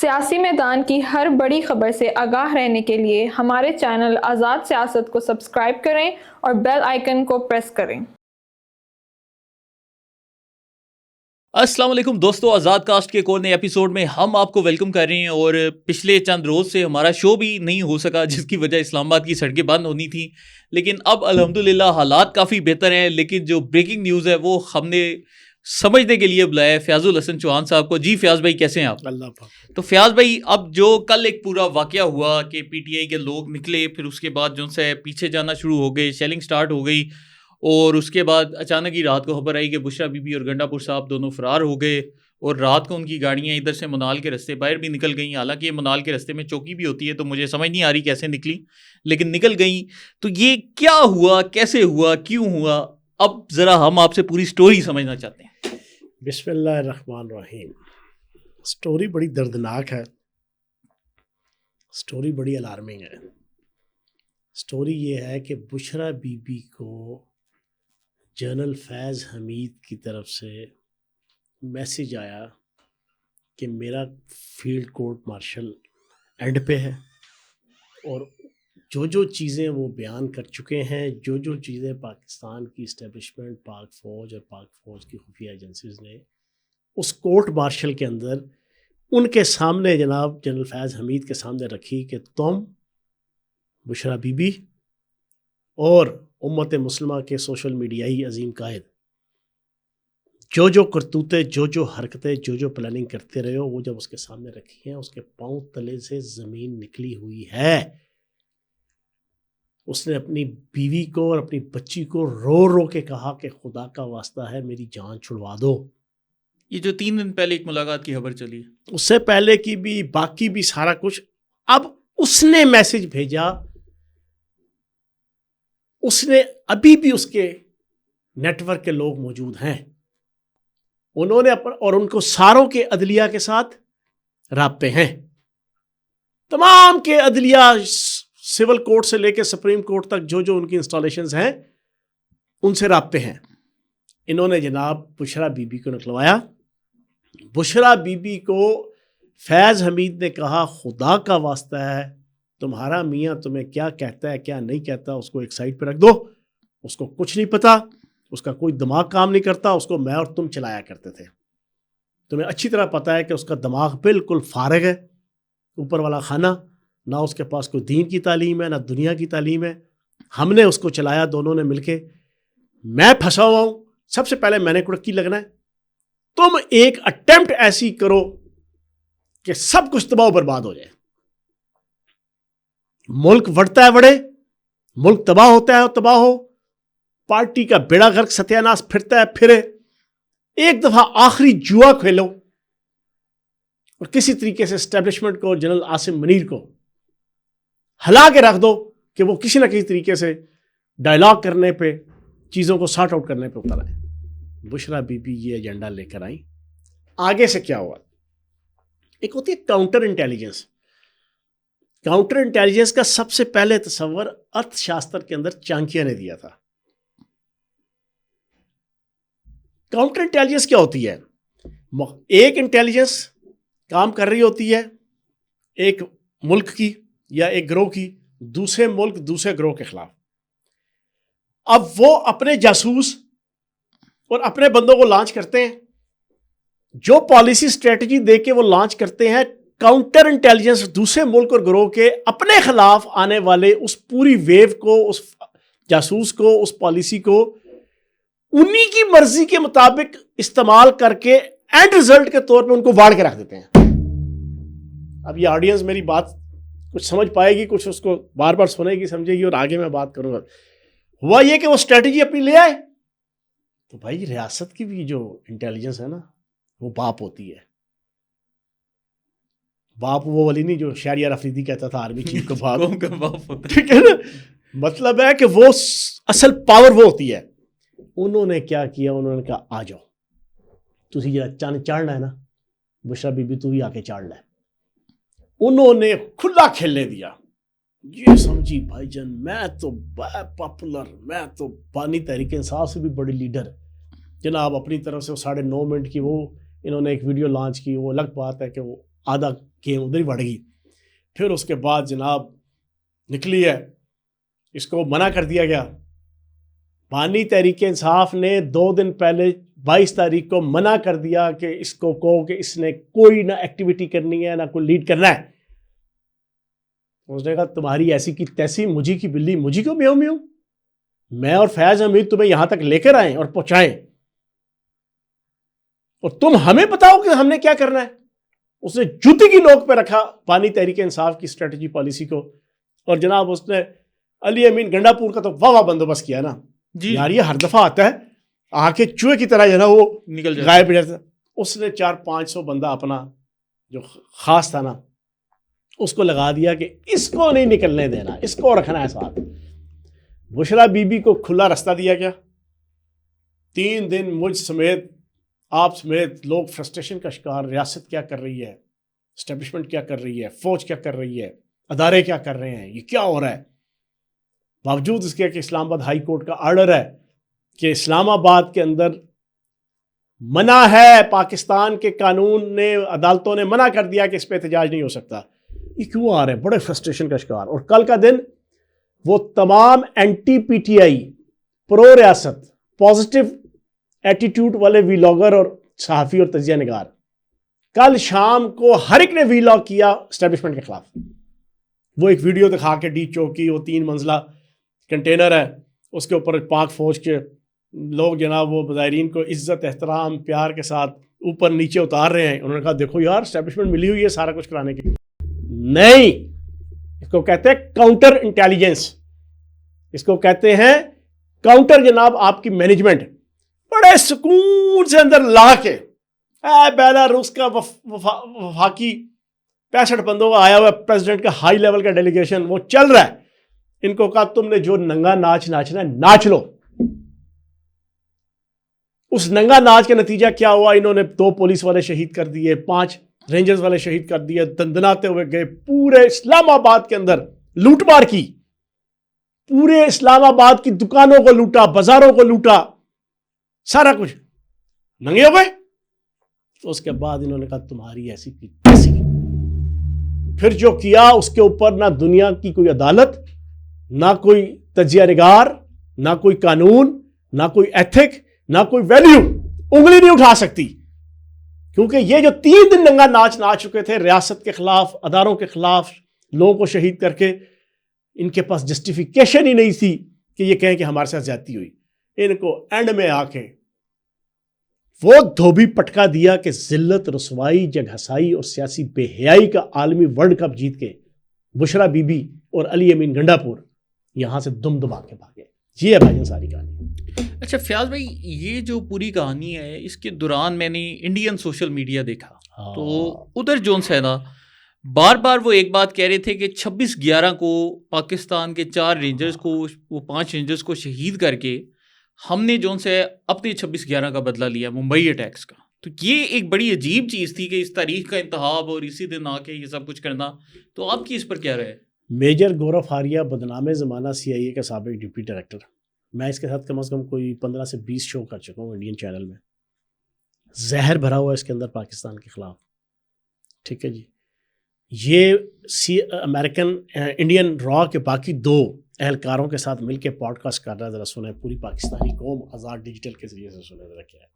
سیاسی میدان کی ہر بڑی خبر سے آگاہ رہنے کے لیے ہمارے چینل آزاد سیاست کو سبسکرائب کریں اور بیل آئیکن کو پریس کریں۔ السلام علیکم دوستو، آزاد کاسٹ کے ایک اور نئے ایپیسوڈ میں ہم آپ کو ویلکم کر رہے ہیں۔ اور پچھلے چند روز سے ہمارا شو بھی نہیں ہو سکا، جس کی وجہ اسلام آباد کی سڑکیں بند ہونی تھیں، لیکن اب الحمدللہ حالات کافی بہتر ہیں۔ لیکن جو بریکنگ نیوز ہے وہ ہم نے سمجھنے کے لیے بلایا ہے فیاض الحسن چوہان صاحب کو۔ جی فیاض بھائی، کیسے ہیں آپ؟ اللہ پاک۔ تو فیاض بھائی، اب جو کل ایک پورا واقعہ ہوا کہ پی ٹی آئی کے لوگ نکلے، پھر اس کے بعد جو سے پیچھے جانا شروع ہو گئے، شیلنگ سٹارٹ ہو گئی، اور اس کے بعد اچانک ہی رات کو خبر آئی کہ بشرا بی بی اور گنڈا پور صاحب دونوں فرار ہو گئے، اور رات کو ان کی گاڑیاں ادھر سے منال کے رستے باہر بھی نکل گئیں۔ حالانکہ یہ منال کے رستے میں چوکی بھی ہوتی ہے، تو مجھے سمجھ نہیں آ رہی کیسے نکلی، لیکن نکل گئیں۔ تو یہ کیا ہوا، کیسے ہوا، کیوں ہوا؟ اب ذرا ہم آپ سے پوری سٹوری سمجھنا چاہتے ہیں۔ بسم اللہ الرحمن الرحیم۔ سٹوری بڑی دردناک ہے، سٹوری بڑی الارمنگ ہے۔ سٹوری یہ ہے کہ بشرا بی بی کو جنرل فیض حمید کی طرف سے میسج آیا کہ میرا فیلڈ کورٹ مارشل اینڈ پہ ہے، اور جو چیزیں وہ بیان کر چکے ہیں، جو چیزیں پاکستان کی اسٹیبلشمنٹ، پاک فوج اور پاک فوج کی خفیہ ایجنسیز نے اس کورٹ مارشل کے اندر ان کے سامنے جناب جنرل فیض حمید کے سامنے رکھی کہ تم بشرا بی بی اور امت مسلمہ کے سوشل میڈیائی عظیم قائد جو کرتوتے، جو حرکتیں، جو پلاننگ کرتے رہے ہو، وہ جب اس کے سامنے رکھی ہیں، اس کے پاؤں تلے سے زمین نکلی ہوئی ہے۔ اس نے اپنی بیوی کو اور اپنی بچی کو رو کے کہا کہ خدا کا واسطہ ہے میری جان چھڑوا دو۔ یہ جو 3 دن پہلے ایک ملاقات کی خبر چلی، اس سے پہلے کی بھی، باقی بھی سارا کچھ۔ اب اس نے میسج بھیجا، اس نے ابھی بھی اس کے نیٹ ورک کے لوگ موجود ہیں، انہوں نے اور ان کو ساروں کے عدلیہ کے ساتھ رابطے ہیں، تمام کے عدلیہ، سول کورٹ سے لے کے سپریم کورٹ تک جو ان کی انسٹالیشنز ہیں ان سے رابطے ہیں۔ انہوں نے جناب بشرا بی بی کو نکلوایا۔ بشرا بی بی کو فیض حمید نے کہا خدا کا واسطہ ہے تمہارا میاں تمہیں کیا کہتا ہے کیا نہیں کہتا، اس کو ایک سائڈ پہ رکھ دو، اس کو کچھ نہیں پتا، اس کا کوئی دماغ کام نہیں کرتا، اس کو میں اور تم چلایا کرتے تھے، تمہیں اچھی طرح پتا ہے کہ اس کا دماغ بالکل فارغ ہے، اوپر والا خانہ، نہ اس کے پاس کوئی دین کی تعلیم ہے نہ دنیا کی تعلیم ہے، ہم نے اس کو چلایا دونوں نے مل کے، میں پھنسا ہوا ہوں، سب سے پہلے میں نے کڑکی لگنا ہے، تم ایک اٹیمپٹ ایسی کرو کہ سب کچھ تباہ و برباد ہو جائے، ملک بڑھتا ہے بڑھے، ملک تباہ ہوتا ہے تباہ ہو، پارٹی کا بیڑا غرق ستیہ ناش پھرتا ہے پھرے، ایک دفعہ آخری جوا کھیلو اور کسی طریقے سے اسٹیبلشمنٹ کو اور جنرل عاصم منیر کو ہلا کے رکھ دو کہ وہ کسی نہ کسی طریقے سے ڈائلاگ کرنے پہ، چیزوں کو سارٹ آؤٹ کرنے پہ اتر آئے۔ بشرا بی بی یہ ایجنڈا لے کر آئیں۔ آگے سے کیا ہوا؟ ایک ہوتی ہے کاؤنٹر انٹیلیجنس۔ کاؤنٹر انٹیلیجنس کا سب سے پہلے تصور ارتھ شاستر کے اندر چانکیہ نے دیا تھا۔ کاؤنٹر انٹیلیجنس کیا ہوتی ہے؟ ایک انٹیلیجنس کام کر رہی ہوتی ہے ایک ملک کی یا ایک گروہ کی، دوسرے ملک دوسرے گروہ کے خلاف، اب وہ اپنے جاسوس اور اپنے بندوں کو لانچ کرتے ہیں، جو پالیسی اسٹریٹجی دے کے وہ لانچ کرتے ہیں، کاؤنٹر انٹیلیجنس دوسرے ملک اور گروہ کے اپنے خلاف آنے والے اس پوری ویو کو، اس جاسوس کو، اس پالیسی کو انہی کی مرضی کے مطابق استعمال کر کے اینڈ ریزلٹ کے طور پہ ان کو واڑ کے رکھ دیتے ہیں۔ اب یہ آڈینس میری بات کچھ سمجھ پائے گی، کچھ اس کو بار بار سنے گی، سمجھے گی، اور آگے میں بات کروں گا۔ ہوا یہ کہ وہ اسٹریٹجی اپنی لے آئے، تو بھائی ریاست کی بھی جو انٹیلیجنس ہے نا، وہ باپ ہوتی ہے۔ باپ وہ والی نہیں جو شہریار افریدی کہتا تھا آرمی چیف کا باپ، ٹھیک ہے نا؟ مطلب ہے کہ وہ اصل پاور وہ ہوتی ہے۔ انہوں نے کیا کیا؟ انہوں نے کہا آ جاؤ، تسی جا چاند چاڑنا ہے نا، بشرا بی بی تو ہی آ کے چاڑ لے۔ انہوں نے کھلا کھیلنے دیا، یہ سمجھی بھائی جان میں تو پاپولر، میں تو بانی تحریک انصاف سے بھی بڑی لیڈر، جناب اپنی طرف سے 9.5 منٹ کی وہ انہوں نے ایک ویڈیو لانچ کی، وہ الگ بات ہے کہ وہ آدھا گیم ادھر ہی بڑھ گئی. پھر اس کے بعد جناب نکلی ہے, اس کو منع کر دیا گیا. بانی تحریک انصاف نے 2 دن پہلے 22 تاریخ کو منع کر دیا کہ اس کو کہو کہ اس نے کوئی نہ ایکٹیویٹی کرنی ہے نہ کوئی لیڈ کرنا ہے. اس نے کہا تمہاری ایسی کی تیسی, مجھے کی بلی مجھے کو میوں میوں, میں اور فیض حمید تمہیں یہاں تک لے کر آئیں اور پہنچائیں اور تم ہمیں بتاؤ کہ ہم نے کیا کرنا ہے. اس نے جوتی کی نوک پہ رکھا بانی تحریک انصاف کی اسٹریٹجی پالیسی کو. اور جناب اس نے علی امین گنڈا پور کا تو واہ بندوبست کیا نا جی یار, یہ ہر دفعہ آتا ہے آ کے چوہے کی طرح جو ہے نا وہ نکل جائے. غائب ہو جاتا. اس نے 400-500 بندہ اپنا جو خاص تھا نا اس کو لگا دیا کہ اس کو نہیں نکلنے دینا, اس کو رکھنا ہے ساتھ. بشرا بی بی کو کھلا رستہ دیا گیا. 3 دن مجھ سمیت آپ سمیت لوگ فرسٹریشن کا شکار. ریاست کیا کر رہی ہے, اسٹیبلشمنٹ کیا کر رہی ہے, فوج کیا کر رہی ہے, ادارے کیا کر رہے ہیں, یہ کیا ہو رہا ہے. باوجود اس کے کہ اسلام آباد ہائی کورٹ کا آرڈر ہے کہ اسلام آباد کے اندر منع ہے, پاکستان کے قانون نے, عدالتوں نے منع کر دیا کہ اس پہ احتجاج نہیں ہو سکتا. یہ کیوں آ رہے ہیں بڑے فرسٹریشن کا شکار. اور کل کا دن وہ تمام اینٹی پی ٹی آئی, پرو ریاست, پازیٹیو ایٹیٹیوڈ والے ویلاگر اور صحافی اور تجزیہ نگار, کل شام کو ہر ایک نے ویلاگ کیا اسٹیبلشمنٹ کے خلاف. وہ ایک ویڈیو دکھا کے ڈی چوکی, وہ 3 منزلہ کنٹینر ہے, اس کے اوپر پاک فوج کے لوگ جناب وہ مظاہرین کو عزت احترام پیار کے ساتھ اوپر نیچے اتار رہے ہیں. انہوں نے کہا دیکھو یار اسٹیبلشمنٹ ملی ہوئی ہے سارا کچھ کرانے کے. نہیں, اس کو کہتے ہیں کاؤنٹر انٹیلیجنس, اس کو کہتے ہیں کاؤنٹر جناب آپ کی مینجمنٹ. بڑے سکون سے اندر لا کے بیلاروس کا وفاقی 65 بندوں کا آیا ہوا پریزیڈنٹ کا ہائی لیول کا ڈیلیگیشن وہ چل رہا ہے. ان کو کہا تم نے جو ننگا ناچ ناچنا ہے ناچ لو. اس ننگا ناچ کا نتیجہ کیا ہوا, انہوں نے 2 پولیس والے شہید کر دیے, 5 رینجرز والے شہید کر دیے, دندناتے ہوئے گئے. پورے اسلام آباد کے اندر لوٹ مار کی, پورے اسلام آباد کی دکانوں کو لوٹا, بازاروں کو لوٹا, سارا کچھ ننگے ہو گئے. تو اس کے بعد انہوں نے کہا تمہاری ایسی کی تیسی. پھر جو کیا اس کے اوپر نہ دنیا کی کوئی عدالت, نہ کوئی تجزیہ نگار, نہ کوئی قانون, نہ کوئی ایتھک, نہ کوئی ویلیو انگلی نہیں اٹھا سکتی. کیونکہ یہ جو 3 دن ننگا ناچ ناچ چکے تھے ریاست کے خلاف, اداروں کے خلاف, لوگوں کو شہید کر کے, ان کے پاس جسٹیفیکیشن ہی نہیں تھی کہ یہ کہیں کہ ہمارے ساتھ زیادتی ہوئی. ان کو اینڈ میں آ کے وہ دھوبی پٹکا دیا کہ ذلت, رسوائی, جگ ہسائی اور سیاسی بے حیائی کا عالمی ورلڈ کپ جیت کے بشرا بی بی اور علی امین گنڈا پور یہاں سے دم دبا کے بھاگے. یہ ہے بھائی ساری کہانی. اچھا فیاض بھائی, یہ جو پوری کہانی ہے اس کے دوران میں نے انڈین سوشل میڈیا دیکھا, تو ادھر جونس ہے نا بار بار وہ ایک بات کہہ رہے تھے کہ 26/11 کو پاکستان کے 4 رینجرز کو, وہ 5 رینجرز کو شہید کر کے ہم نے جونس ہے اپنے 26/11 کا بدلہ لیا ممبئی اٹیکس کا. تو یہ ایک بڑی عجیب چیز تھی کہ اس تاریخ کا انتخاب اور اسی دن آ کے یہ سب کچھ کرنا. تو آپ کی اس پر کیا رہے؟ میجر گورو فاریا بدنام زمانہ CIA کا سابق ڈپٹی ڈائریکٹر, میں اس کے ساتھ کم از کم کوئی 15 سے 20 شو کر چکا ہوں انڈین چینل میں. زہر بھرا ہوا اس کے اندر پاکستان کے خلاف. ٹھیک ہے جی, یہ امریکن انڈین را کے باقی 2 اہلکاروں کے ساتھ مل کے پوڈ کاسٹ کر رہا ہے. ذرا سنیں, پوری پاکستانی قوم آزاد ڈیجیٹل کے ذریعے سے سنیں ذرا کیا ہے.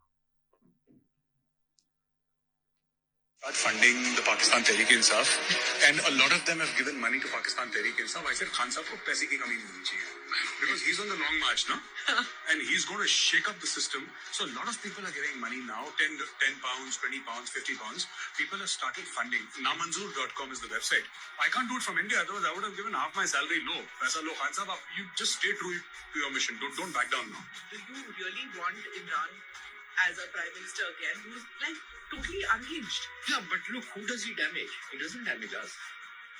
Funding the Pakistan Tehreek-e-Insaf, and a lot of them have given money to Pakistan Tehreek-e-Insaf. I said Khan Sahab ko paise ki kami nahi honi chahiye because he's on the long march now and he's going to shake up the system. So a lot of people are giving money now, 10 pounds, 20 pounds, 50 pounds. People have started funding. Namanzoor.com is the website. I can't do it from India, otherwise I would have given half my salary low. Paisa lo. Khan Sahab, you just stay true to your mission. Don't back down now. Do you really want Imran as a prime minister again, who's like totally unhinged? Yeah, but look, who does he damage? He doesn't damage us.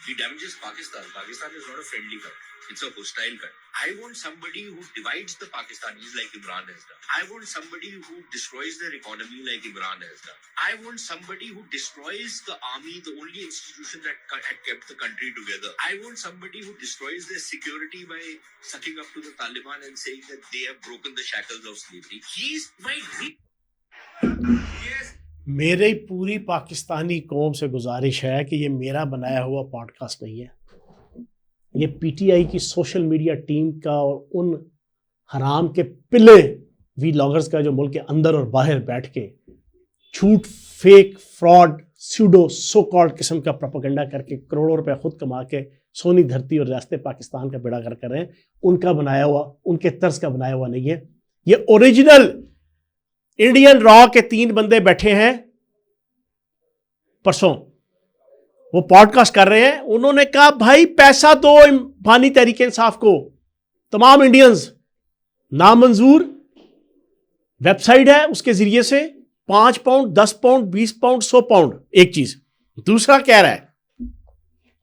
He damages Pakistan. Pakistan is not a friendly country. It's a hostile country. I want somebody who divides the Pakistanis like Imran has done. I want somebody who destroys their economy like Imran has done. I want somebody who destroys the army, the only institution that had kept the country together. I want somebody who destroys their security by sucking up to the Taliban and saying that they have broken the shackles of slavery. He's my dream. Yes. میری پوری پاکستانی قوم سے گزارش ہے کہ یہ میرا بنایا ہوا پوڈ کاسٹ نہیں ہے، یہ پی ٹی آئی کی سوشل میڈیا ٹیم کا اور ان حرام کے پلے ویلاگرز کا جو ملک کے اندر اور باہر بیٹھ کے جھوٹ، fake, fraud, pseudo so called قسم کا پروپیگنڈا کر کے کروڑوں روپے خود کما کے سونی دھرتی اور ریاست پاکستان کا بیڑا گرک کر رہے ہیں، ان کا بنایا ہوا، ان کے طرز کا بنایا ہوا نہیں ہے. یہ اوریجنل انڈین را کے 3 بندے بیٹھے ہیں پرسوں، وہ پوڈ کاسٹ کر رہے ہیں. انہوں نے کہا بھائی پیسہ دو بانی تحریک انصاف کو، تمام انڈینز، نامنظور ویب سائٹ ہے اس کے ذریعے سے 5 پاؤنڈ 10 پاؤنڈ 20 پاؤنڈ 100 پاؤنڈ ایک چیز. دوسرا کہہ رہا ہے،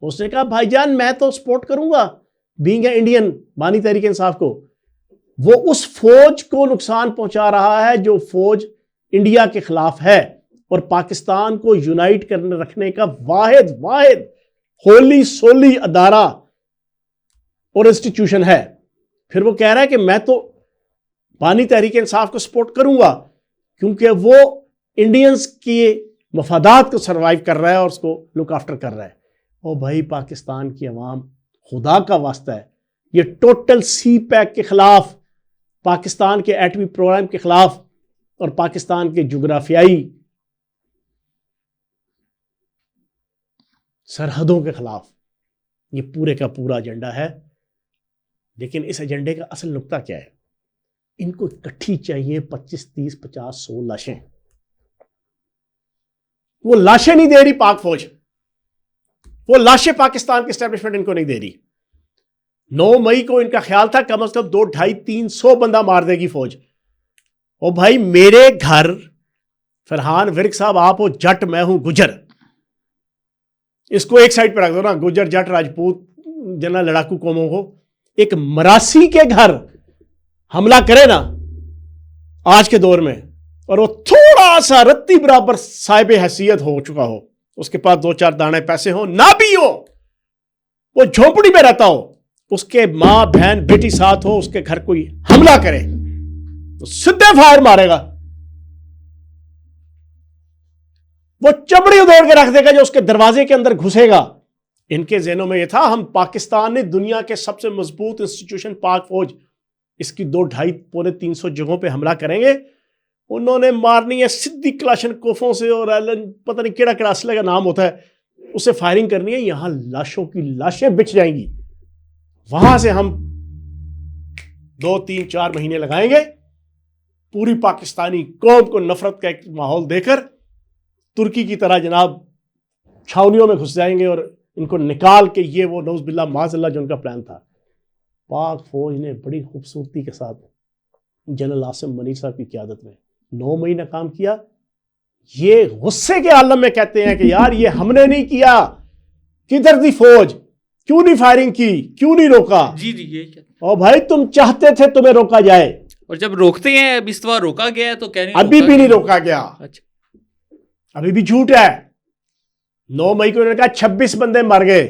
اس نے کہا بھائی جان میں تو سپورٹ کروں گا بینگ اے انڈین بانی تحریک انصاف کو. وہ اس فوج کو نقصان پہنچا رہا ہے جو فوج انڈیا کے خلاف ہے اور پاکستان کو یونائٹ کرنے رکھنے کا واحد ہولی سولی ادارہ اور انسٹیٹیوشن ہے. پھر وہ کہہ رہا ہے کہ میں تو بانی تحریک انصاف کو سپورٹ کروں گا کیونکہ وہ انڈینز کی مفادات کو سروائیو کر رہا ہے اور اس کو لک آفٹر کر رہا ہے. او بھائی پاکستان کی عوام، خدا کا واسطہ ہے، یہ ٹوٹل سی پیک کے خلاف، پاکستان کے ایٹمی پروگرام کے خلاف اور پاکستان کے جغرافیائی سرحدوں کے خلاف یہ پورے کا پورا ایجنڈا ہے. لیکن اس ایجنڈے کا اصل نقطہ کیا ہے؟ ان کو اکٹھی چاہیے 25 30 50 100 لاشیں. وہ لاشیں نہیں دے رہی پاک فوج، وہ لاشیں پاکستان کی اسٹیبلشمنٹ ان کو نہیں دے رہی. 9 مئی کو ان کا خیال تھا کم از کم 2 250 300 بندہ مار دے گی فوج. او بھائی میرے گھر فرحان ورک صاحب آپ ہو جٹ، میں ہوں گجر، اس کو ایک سائڈ پہ رکھ دو نا، گجر جٹ راجپوت جنا لڑاکو قوموں کو. ایک مراسی کے گھر حملہ کرے نا آج کے دور میں، اور وہ تھوڑا سا رتی برابر صاحب حیثیت ہو چکا ہو، اس کے پاس 2 4 دانے پیسے ہوں، نہ بھی ہو، وہ جھونپڑی میں رہتا ہو، اس کے ماں بہن بیٹی ساتھ ہو، اس کے گھر کوئی حملہ کرے تو سیدھے فائر مارے گا. وہ چمڑی ادھیڑ کے رکھ دے گا جو اس کے دروازے کے اندر گھسے گا. ان کے ذہنوں میں یہ تھا ہم پاکستان نے دنیا کے سب سے مضبوط انسٹیٹیوشن پاک فوج، اس کی 2 250 پونے 300 جگہوں پہ حملہ کریں گے. انہوں نے مارنی ہے سدھی کلاشن کوفوں سے اور پتہ نہیں کیڑا کیڑا اسلحے کا نام ہوتا ہے، اس سے فائرنگ کرنی ہے. یہاں لاشوں کی لاشیں بچ جائیں گی. وہاں سے ہم 2 3 4 مہینے لگائیں گے پوری پاکستانی قوم کو نفرت کا ایک ماحول دے کر ترکی کی طرح جناب چھاونیوں میں گھس جائیں گے اور ان کو نکال کے یہ وہ نعوذ باللہ معاذ اللہ جو ان کا پلان تھا. پاک فوج نے بڑی خوبصورتی کے ساتھ جنرل عاصم منیر صاحب کی قیادت میں 9 مئی کام کیا. یہ غصے کے عالم میں کہتے ہیں کہ یار یہ ہم نے نہیں کیا، کدھر تھی فوج، کیوں نہیں فائرنگ کی، کیوں نہیں روکا؟ جی یہی کہتے ہیں. اور بھائی تم چاہتے تھے تمہیں روکا جائے، اور جب روکتے ہیں اب اس بار روکا گیا ہے تو کہہ رہے ہیں ابھی بھی نہیں روکا گیا. اچھا ابھی بھی جھوٹ ہے. 9 مئی کو انہوں نے کہا 26 بندے مر گئے.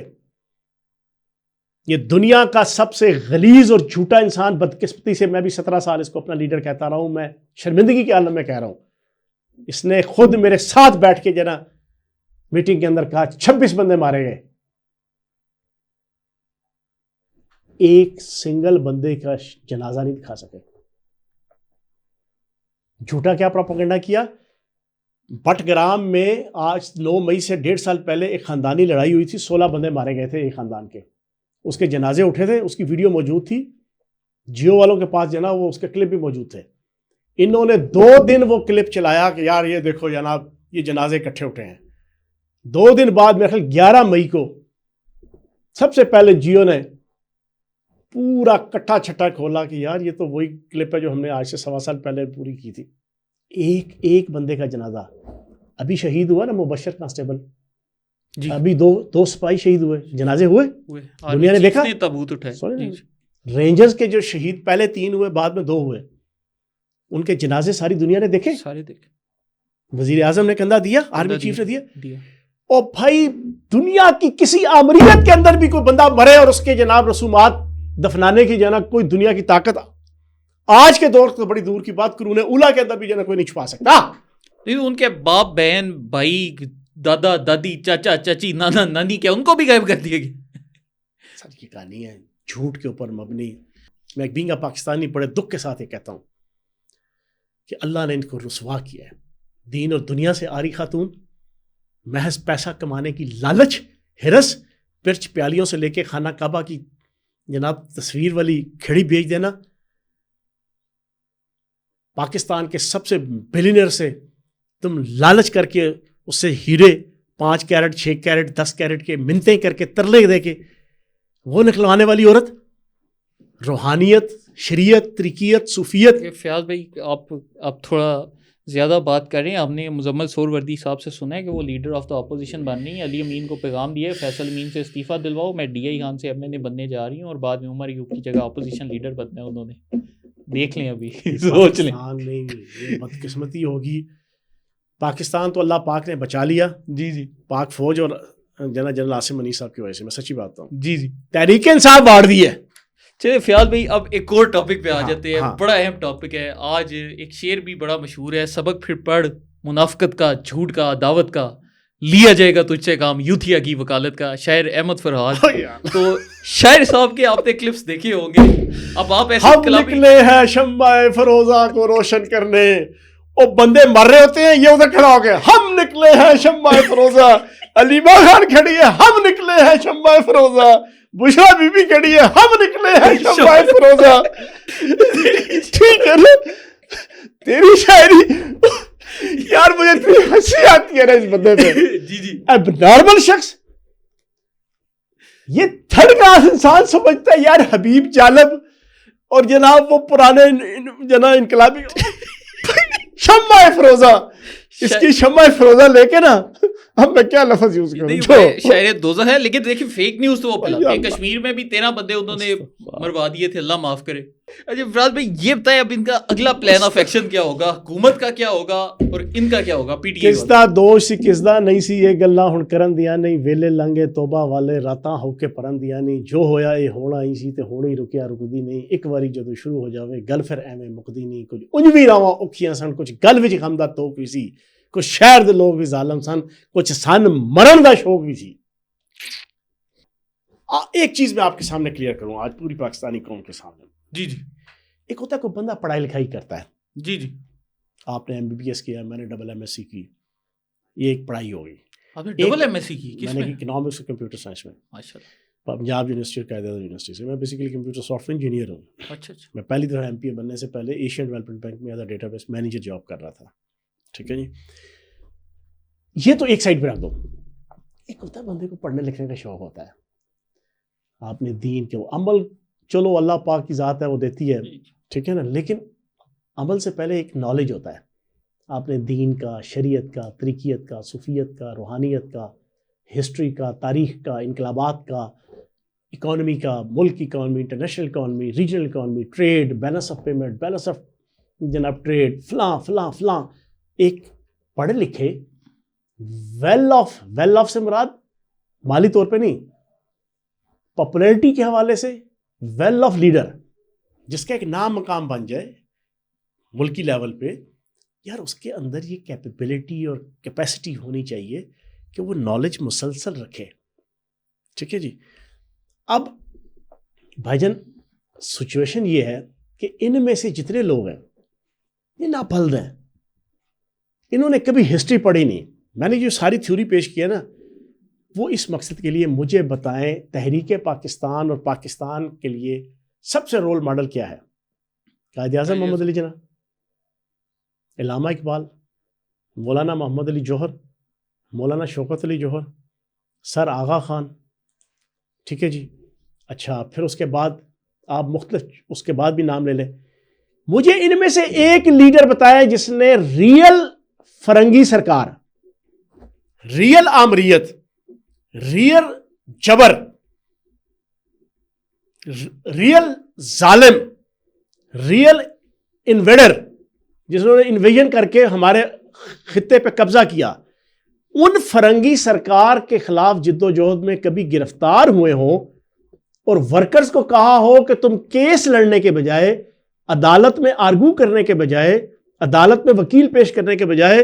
یہ دنیا کا سب سے غلیظ اور جھوٹا انسان، بدقسمتی سے میں بھی 17 سال اس کو اپنا لیڈر کہتا رہا ہوں، میں شرمندگی کے عالم میں کہہ رہا ہوں. اس نے خود میرے ساتھ بیٹھ کے جنا میٹنگ کے اندر کہا 26 بندے مارے گئے. ایک سنگل بندے کا جنازہ نہیں دکھا سکے. جھوٹا کیا پروپیگنڈا کیا. بٹگرام میں آج 9 مئی سے 1.5 سال پہلے ایک خاندانی لڑائی ہوئی تھی، 16 بندے مارے گئے تھے ایک خاندان کے. اس کے جنازے اٹھے تھے، اس کی ویڈیو موجود تھی، جیو والوں کے پاس جنا وہ اس کے کلپ بھی موجود تھے. انہوں نے 2 دن وہ کلپ چلایا کہ یار یہ دیکھو جناب یہ جنازے اکٹھے اٹھے ہیں. 2 دن بعد میرے خیال 11 مئی کو سب سے پہلے جیو نے پورا کٹھا چھٹا کھولا کہ یار یہ تو وہی کلپ ہے جو ہم نے آج سے 1.25 سال پہلے پوری کی تھی. ایک بندے کا جنازہ. ابھی شہید ہوا نا مبشر کانسٹیبل، جی ابھی دو سپاہی شہید ہوئے، جنازے ہوئے، دنیا نے دیکھا. تابوت اٹھائے. رینجرز کے جو شہید پہلے 3 ہوئے بعد میں 2 ہوئے، ان کے جنازے ساری دنیا نے دیکھے. سارے دیکھے. وزیر اعظم نے کندھا دیا، آرمی چیف نے دیا. دیا. اور بھائی دنیا کی کسی آمریت کے اندر بھی کوئی بندہ مرے اور اس کے جناب رسومات دفنانے کی جناب کوئی دنیا کی طاقت آج کے دور تو بڑی دور کی بات، قرون اولا کے اندر بھی جناب کوئی نہیں چھپا سکتا. ان کے باپ بہن بھائی دادا دادی چاچا چاچی نانا نانی کیا ان کو بھی غائب کر دیا گیا. سر یہ کہانی ہے جھوٹ کے اوپر مبنی. میں بینگ اے پاکستانی بڑے دکھ کے ساتھ یہ کہتا ہوں کہ اللہ نے ان کو رسوا کیا ہے. دین اور دنیا سے آری خاتون محض پیسہ کمانے کی لالچ ہرس پرچ پیالیوں سے لے کے خانہ کعبہ کی جناب تصویر والی کھڑی بیچ دینا. پاکستان کے سب سے بلینئر سے تم لالچ کر کے اس سے ہیرے 5 کیرٹ 6 کیرٹ 10 کیرٹ کے منتیں کر کے ترلے دے کے وہ نکلوانے والی عورت. روحانیت شریعت طریقیت صوفیت. فیاض بھائی آپ تھوڑا زیادہ بات کر رہے ہیں. آپ نے مزمل سہروردی صاحب سے سنا ہے کہ وہ لیڈر آف دا اپوزیشن بن رہی ہیں. علی امین کو پیغام دیا ہے فیصل امین سے استعفیٰ دلواؤ, میں ڈی آئی خان سے MNA بننے جا رہی ہوں اور بعد میں عمر ایوب کی جگہ اپوزیشن لیڈر بننا ہے انہوں نے. دیکھ لیں ابھی سوچ لیں. یہ بدقسمتی ہوگی. پاکستان تو اللہ پاک نے بچا لیا. جی پاک فوج اور جنرل عاصم منی صاحب کی وجہ سے. میں سچی بات ہوں. جی تحریک انصاف باڑ دی ہے. چلے فیاض بھائی اب ایک اور ٹاپک پہ آ جاتے ہیں. ہاں. بڑا اہم ٹاپک ہے آج. ایک شعر بھی بڑا مشہور ہے, سبق پھر پڑھ منافقت کا جھوٹ کا عداوت کا, لیا جائے گا تجھ سے کام یوتھیا کی وکالت کا. شاعر احمد فرحاد. تو شاعر صاحب کے آپ نے کلپس دیکھے ہوں گے. اب آپ ایسے ہم نکلے ہیں شمع فروزہ کو روشن کرنے. وہ بندے مر رہے ہوتے ہیں, یہ ادھر کھڑا ہو گیا ہم نکلے ہیں شمع فروزہ. علیمہ خان کھڑی ہے ہم نکلے ہیں شمع فروزہ. بشرا بی بی کھڑی ہے ہم نکلے ہیں شمع فروزہ. ٹھیک ہے نا تیری شاعری یار, مجھے اتنی ہنسی آتی ہے نا اس بندے پہ. جی اب نارمل شخص یہ تھرڈ کلاس انسان سمجھتا ہے یار حبیب جالب اور جناب وہ پرانے جناب انقلابی شمع فروزہ. اس کی شمع فروزہ لے کے نا اب میں کیا لفظ یوز کروں. شاعر دوزخ ہے لیکن دیکھیں فیک نیوز تو وہ پھیلاتے ہیں. کشمیر میں بھی 13 بندے انہوں نے مروا دیے تھے, اللہ معاف کرے. اچھا فراز بھائی یہ بتائیں اب ان کا اگلا پلان آف ایکشن کیا ہوگا, حکومت کا کیا ہوگا اور ان کا کیا ہوگا؟ پی ٹی آئی کسدا دوش سی کسدا نہیں سی یہ گلاں ہن کرن دیاں نہیں, ویلے لنگے توبہ والے راتاں ہو کے پرن دیاں نہیں. جو ہویا یہ ہونا ہی سی تے ہونا ہی رکیا رکدی نہیں. ایک واری جدوں شروع ہو جاوے گل پھر ایویں مکدی نہیں. کچھ انج وی راواں اوکھیاں سن, کچھ گل وچ غم دا توک وی سی, کچھ شہر دے لوگ بھی ظالم سن, کچھ سن مرن دا شوق بھی سی. ایک چیز میں آپ کے سامنے کلیئر کروں آج پوری پاکستانی قوم کے سامنے. جی ایک ہوتا ہے کوئی بندہ پڑھائی لکھائی کرتا ہے. جی آپ نے MBBS کیا, میں نے MSc کی, یہ ایک پڑھائی ہوگی. آپ نے ڈبل MSc کی کس میں میں؟ نے اکنامکس اور کمپیوٹر سائنس میں. ماشاءاللہ. پنجاب یونیورسٹی اور قائد اعظم یونیورسٹی سے. میں basically computer soft where engineer ہوں. اچھا میں پہلی دفعہ MPA بننے سے پہلے ایشین ڈیولپمنٹ بینک میں as a data base manager job کر رہا تھا. ٹھیک ہے جی, یہ تو ایک سائڈ پہ رکھ دو. ایک ہوتا ہے بندے کو پڑھنے لکھنے کا شوق ہوتا ہے, آپ نے دین کے وہ عمل, چلو اللہ پاک کی ذات ہے وہ دیتی ہے, ٹھیک ہے نا, لیکن عمل سے پہلے ایک نالج ہوتا ہے. آپ نے دین کا, شریعت کا, طریقیت کا, صوفیت کا, روحانیت کا, ہسٹری کا, تاریخ کا, انقلابات کا, اکانومی کا, ملک کی economy, international economy, regional economy, trade, balance of payment, balance of جناب ٹریڈ, فلاں فلاں فلاں. ایک پڑھے لکھے ویل آف سے مراد مالی طور پہ نہیں, پاپولیرٹی کے حوالے سے ویل آف لیڈر, جس کا ایک نام مقام بن جائے ملکی لیول پہ, یار اس کے اندر یہ کیپیبلٹی اور کیپیسٹی ہونی چاہیے کہ وہ نالج مسلسل رکھے. ٹھیک ہے جی. اب بھائی جان سچویشن یہ ہے کہ ان میں سے جتنے لوگ ہیں یہ ناپھلد ہیں, انہوں نے کبھی ہسٹری پڑھی نہیں. میں نے جو ساری تھیوری پیش کیا نا وہ اس مقصد کے لیے مجھے بتائیں تحریک پاکستان اور پاکستان کے لیے سب سے رول ماڈل کیا ہے؟ قائد اعظم محمد علی جناح, علامہ اقبال, مولانا محمد علی جوہر, مولانا شوکت علی جوہر, سر آغا خان. ٹھیک ہے جی. اچھا پھر اس کے بعد آپ مختلف اس کے بعد بھی نام لے لیں. مجھے ان میں سے ایک لیڈر بتایا جس نے ریئل فرنگی سرکار, ریئل آمریت, ریئل جبر, ریئل ظالم, ریئل انویڈر, جنہوں نے انویژن کر کے ہمارے خطے پہ قبضہ کیا, ان فرنگی سرکار کے خلاف جد و جہد میں کبھی گرفتار ہوئے ہوں اور ورکرز کو کہا ہو کہ تم کیس لڑنے کے بجائے, عدالت میں آرگو کرنے کے بجائے, عدالت میں وکیل پیش کرنے کے بجائے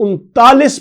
39